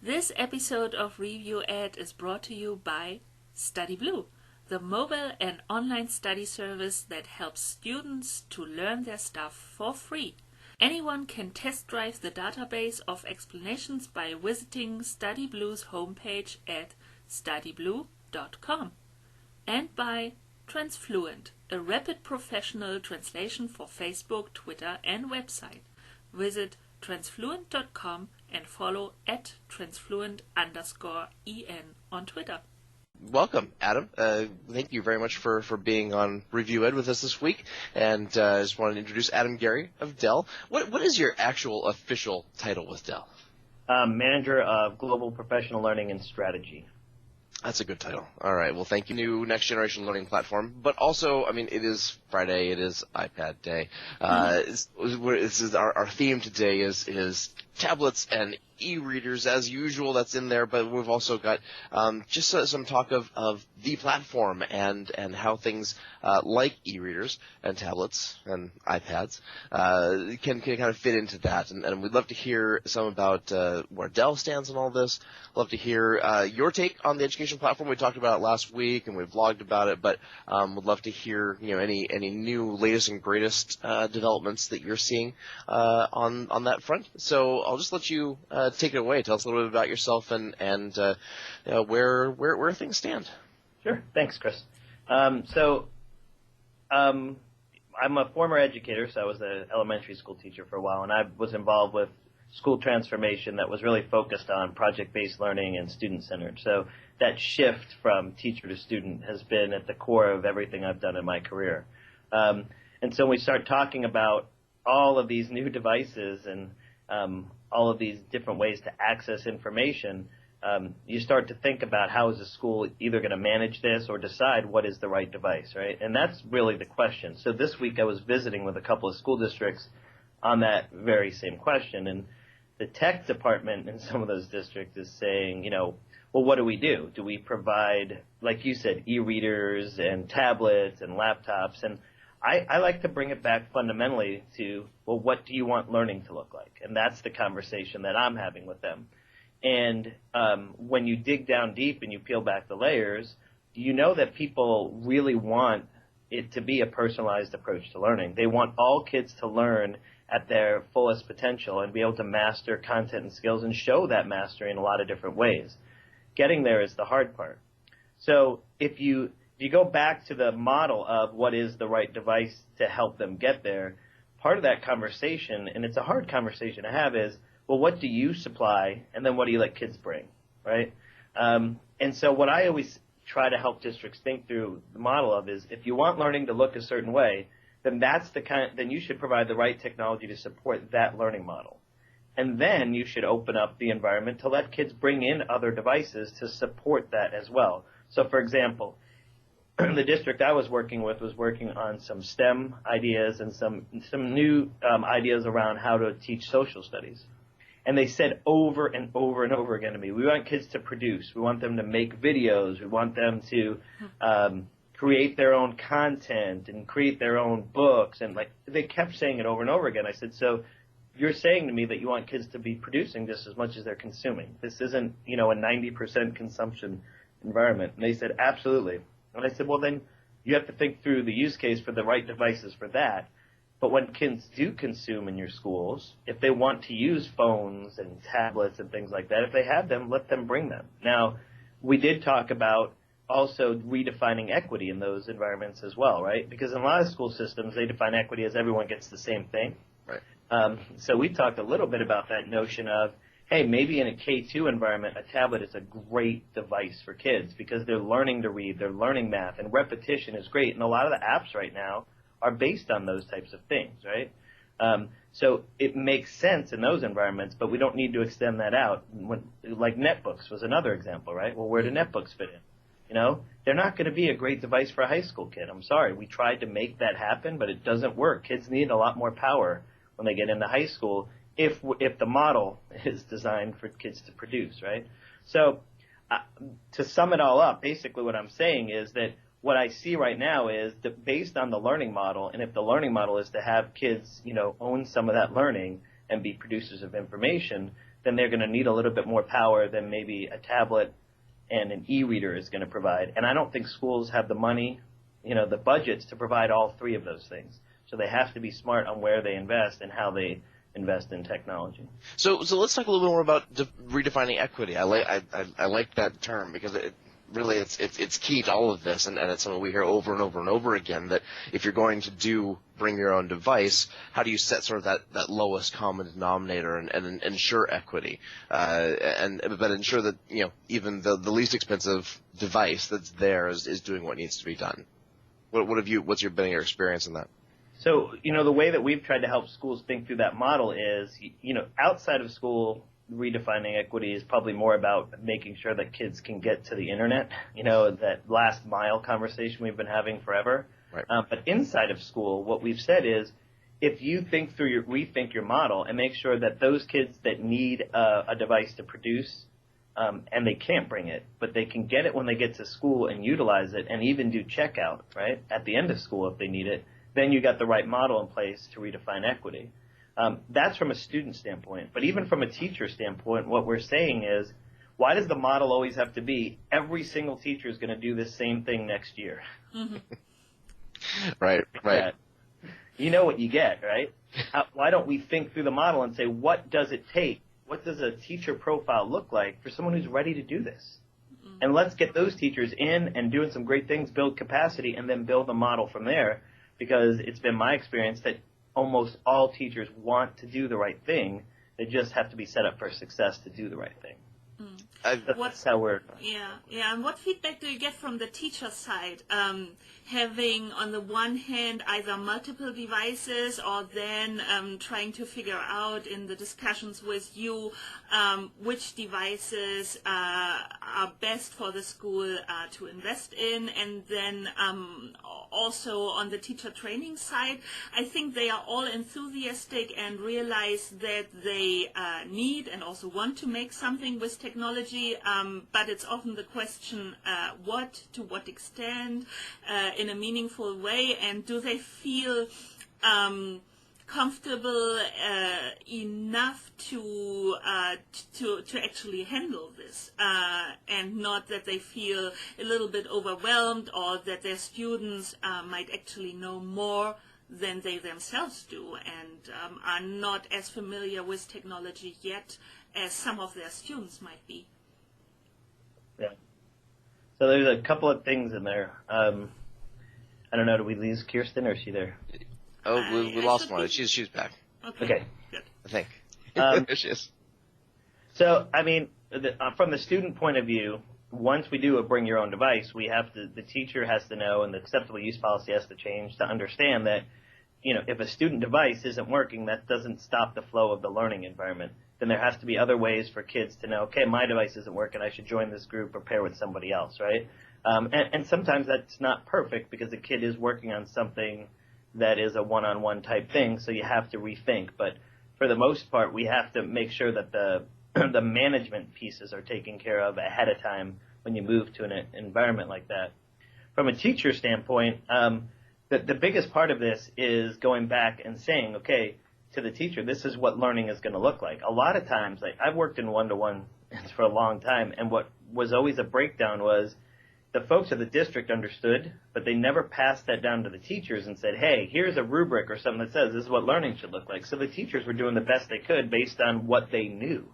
This episode of Review Ed is brought to you by Study Blue, the mobile and online study service that helps students to learn their stuff for free. Anyone can test drive the database of explanations by visiting Study Blue's homepage at studyblue.com. And by Transfluent, a rapid professional translation for Facebook, Twitter, and website. Visit transfluent.com and follow at transfluent_en on Twitter. Welcome, Adam. Thank you very much for being on Review Ed with us this week. And I just wanted to introduce Adam Garry of Dell. What is your actual official title with Dell? Manager of Global Professional Learning and Strategy. That's a good title. All right. Well, thank you. New next generation learning platform, but also, I mean, it is Friday. It is iPad Day. Our theme today is tablets and e-readers as usual. That's in there, but we've also got just some talk of the platform and how things like e-readers and tablets and iPads can kind of fit into that. And we'd love to hear some about where Dell stands on all this. Love to hear your take on the education platform. We talked about it last week and we vlogged about it, but would love to hear any new latest and greatest developments that you're seeing on that front. So I'll just let you take it away. Tell us a little bit about yourself and where things stand. Sure. Thanks, Chris. I'm a former educator, so I was an elementary school teacher for a while, and I was involved with school transformation that was really focused on project-based learning and student-centered. So that shift from teacher to student has been at the core of everything I've done in my career. And so when we start talking about all of these new devices and all of these different ways to access information, you start to think about how is a school either going to manage this or decide what is the right device, right? And that's really the question. So this week I was visiting with a couple of school districts on that very same question, and the tech department in some of those districts is saying, well, what do we do? Do we provide, like you said, e-readers and tablets and laptops? And I like to bring it back fundamentally to, well, what do you want learning to look like? And that's the conversation that I'm having with them. And when you dig down deep and you peel back the layers, you know that people really want it to be a personalized approach to learning. They want all kids to learn at their fullest potential and be able to master content and skills and show that mastery in a lot of different ways. Getting there is the hard part. So if you go back to the model of what is the right device to help them get there, part of that conversation, and it's a hard conversation to have, is, well, what do you supply, and then what do you let kids bring, right? And so what I always try to help districts think through the model of is, if you want learning to look a certain way, then then you should provide the right technology to support that learning model. And then you should open up the environment to let kids bring in other devices to support that as well. So, for example, the district I was working with was working on some STEM ideas and some new ideas around how to teach social studies. And they said over and over and over again to me, we want kids to produce. We want them to make videos. We want them to create their own content and create their own books. And they kept saying it over and over again. I said, so you're saying to me that you want kids to be producing just as much as they're consuming. This isn't, a 90% consumption environment. And they said, absolutely. And I said, well, then you have to think through the use case for the right devices for that. But when kids do consume in your schools, if they want to use phones and tablets and things like that, if they have them, let them bring them. Now, we did talk about also redefining equity in those environments as well, right? Because in a lot of school systems, they define equity as everyone gets the same thing. Right. So we talked a little bit about that notion of, hey, maybe in a K-2 environment, a tablet is a great device for kids because they're learning to read, they're learning math, and repetition is great. And a lot of the apps right now are based on those types of things, right? So it makes sense in those environments, but we don't need to extend that out. Like netbooks was another example, right? Well, where do netbooks fit in? They're not going to be a great device for a high school kid. I'm sorry. We tried to make that happen, but it doesn't work. Kids need a lot more power when they get into high school if the model is designed for kids to produce, right? So to sum it all up, basically what I'm saying is that what I see right now is that based on the learning model, and if the learning model is to have kids, own some of that learning and be producers of information, then they're going to need a little bit more power than maybe a tablet and an e-reader is going to provide. And I don't think schools have the money, the budgets to provide all three of those things. So they have to be smart on where they invest and how they invest in technology. So let's talk a little bit more about redefining equity. I like that term because it's key to all of this, and it's something we hear over and over and over again, that if you're going to bring your own device, how do you set sort of that lowest common denominator and ensure equity, but ensure that even the least expensive device that's there is doing what needs to be done. What's been your experience in that? So, the way that we've tried to help schools think through that model is, outside of school, redefining equity is probably more about making sure that kids can get to the internet, that last mile conversation we've been having forever. Right. But inside of school, what we've said is, if you rethink your model and make sure that those kids that need a device to produce, and they can't bring it, but they can get it when they get to school and utilize it and even do checkout, right, at the end of school if they need it, then you got the right model in place to redefine equity. That's from a student standpoint. But even from a teacher standpoint, what we're saying is, why does the model always have to be every single teacher is going to do this same thing next year? Mm-hmm. Right. You know what you get, right? Why don't we think through the model and say, what does it take? What does a teacher profile look like for someone who's ready to do this? Mm-hmm. And let's get those teachers in and doing some great things, build capacity, and then build a model from there. Because it's been my experience that almost all teachers want to do the right thing. They just have to be set up for success to do the right thing. That's how we're... Yeah. And what feedback do you get from the teacher side? Having, on the one hand, either multiple devices or then trying to figure out in the discussions with you which devices are best for the school to invest in. And then also on the teacher training side, I think they are all enthusiastic and realize that they need and also want to make something with technology, but it's often the question, to what extent, in a meaningful way, and do they feel comfortable enough to actually handle this, and not that they feel a little bit overwhelmed or that their students might actually know more than they themselves do and are not as familiar with technology yet as some of their students might be. Yeah. So there's a couple of things in there. I don't know, do we lose Kirsten or is she there? Oh, we lost one. She's back. Okay. Good. I think. There she is. So, from the student point of view, once we do a bring your own device, the teacher has to know and the acceptable use policy has to change to understand that, if a student device isn't working, that doesn't stop the flow of the learning environment. Then there has to be other ways for kids to know, okay, my device isn't working, I should join this group or pair with somebody else, right? And sometimes that's not perfect because the kid is working on something that is a one-on-one type thing, so you have to rethink. But for the most part, we have to make sure that the management pieces are taken care of ahead of time when you move to an environment like that. From a teacher standpoint, the biggest part of this is going back and saying, okay, to the teacher, this is what learning is going to look like. A lot of times, I've worked in one-to-one for a long time, and what was always a breakdown was the folks at the district understood, but they never passed that down to the teachers and said, hey, here's a rubric or something that says this is what learning should look like. So the teachers were doing the best they could based on what they knew,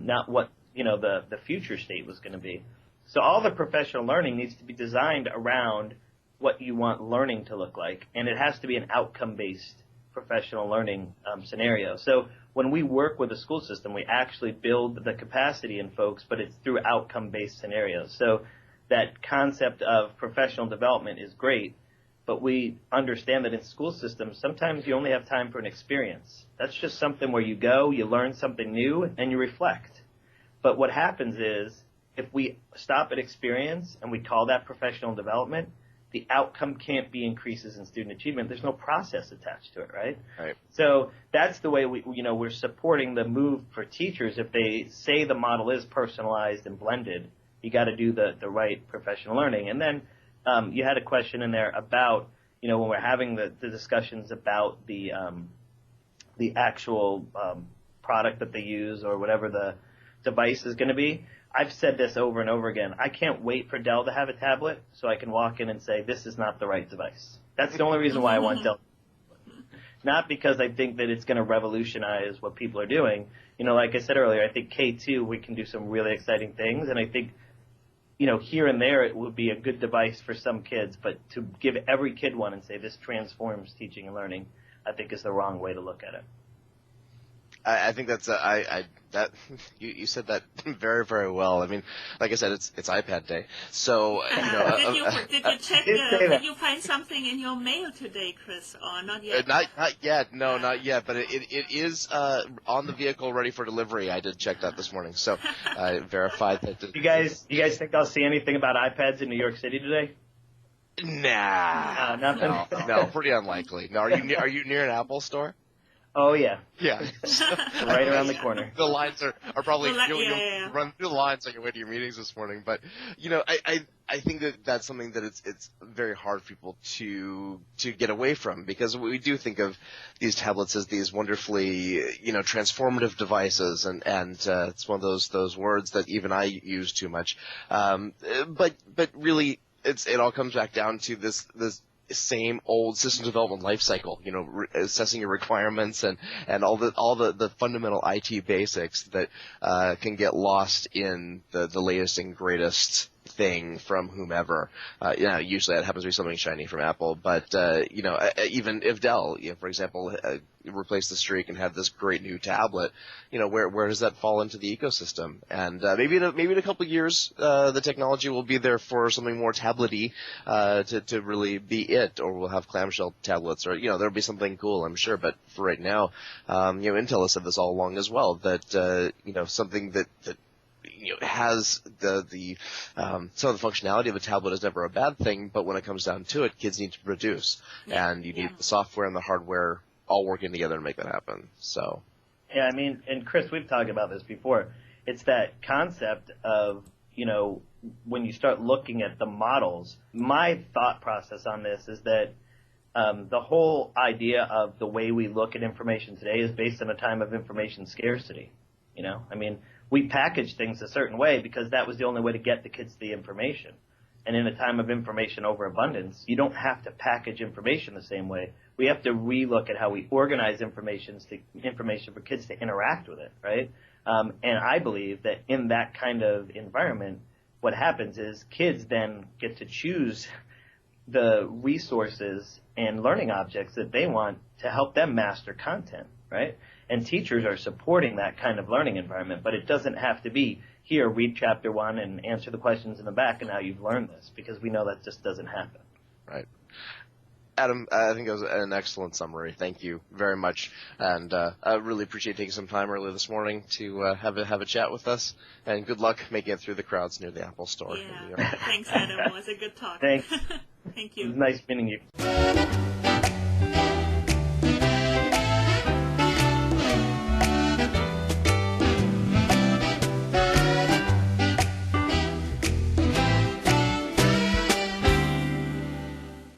not what the future state was going to be. So all the professional learning needs to be designed around what you want learning to look like, and it has to be an outcome-based professional learning scenario. So when we work with a school system, we actually build the capacity in folks, but it's through outcome-based scenarios. So that concept of professional development is great, but we understand that in school systems, sometimes you only have time for an experience. That's just something where you go, you learn something new, and you reflect. But what happens is, if we stop at experience and we call that professional development, the outcome can't be increases in student achievement. There's no process attached to it, right? Right. So that's the way we're supporting the move for teachers. If they say the model is personalized and blended, you got to do the right professional learning. And then you had a question in there about, when we're having the discussions about the actual product that they use or whatever the device is going to be. I've said this over and over again. I can't wait for Dell to have a tablet so I can walk in and say, this is not the right device. That's the only reason why I want Dell. Not because I think that it's going to revolutionize what people are doing. You know, like I said earlier, I think K2, we can do some really exciting things. And I think, you know, here and there it would be a good device for some kids. But to give every kid one and say this transforms teaching and learning, I think is the wrong way to look at it. I think that's that you said that very, very well. I mean, like I said, it's iPad day. So did you check? Did you find something in your mail today, Chris, or not yet? Not yet. No, not yet. But it is on the vehicle, ready for delivery. I did check that this morning, so I verified that. You guys think I'll see anything about iPads in New York City today? Nah, nothing. No, pretty unlikely. No, are you near an Apple store? Oh, yeah. Yeah. Right around the corner. The lines are probably, you'll run through the lines on your way to your meetings this morning. But, you know, I think that's something that it's very hard for people to get away from, because we do think of these tablets as these wonderfully, you know, transformative devices. And it's one of those words that even I use too much. But really, it all comes back down to this same old system development life cycle, you know, assessing your requirements and all the fundamental IT basics that can get lost in the latest and greatest thing from whomever. Usually that happens to be something shiny from Apple, but you know, even if Dell, you know, for example, replaced the Streak and had this great new tablet, you know, where does that fall into the ecosystem? And maybe in a couple of years, the technology will be there for something more tablet-y to really be it, or we'll have clamshell tablets, or, you know, there'll be something cool, I'm sure. But for right now, you know, Intel has said this all along as well, that you know, something that you know, has some of the functionality of a tablet is never a bad thing, but when it comes down to it, kids need to produce, and you need the software and the hardware all working together to make that happen. So, yeah, I mean, and Chris, we've talked about this before. It's that concept of, you know, when you start looking at the models. My thought process on this is that the whole idea of the way we look at information today is based on a time of information scarcity. You know, I mean, we package things a certain way because that was the only way to get the kids the information. And in a time of information overabundance, you don't have to package information the same way. We have to relook at how we organize information for kids to interact with it, right? And I believe that in that kind of environment, what happens is kids then get to choose the resources and learning objects that they want to help them master content, right? And teachers are supporting that kind of learning environment, but it doesn't have to be, here, read chapter 1 and answer the questions in the back, and now you've learned this, because we know that just doesn't happen. Right. Adam, I think it was an excellent summary. Thank you very much, and I really appreciate taking some time early this morning to have a chat with us, and good luck making it through the crowds near the Apple Store. Yeah. Thanks, Adam. It was a good talk. Thanks. Thank you. It was nice meeting you.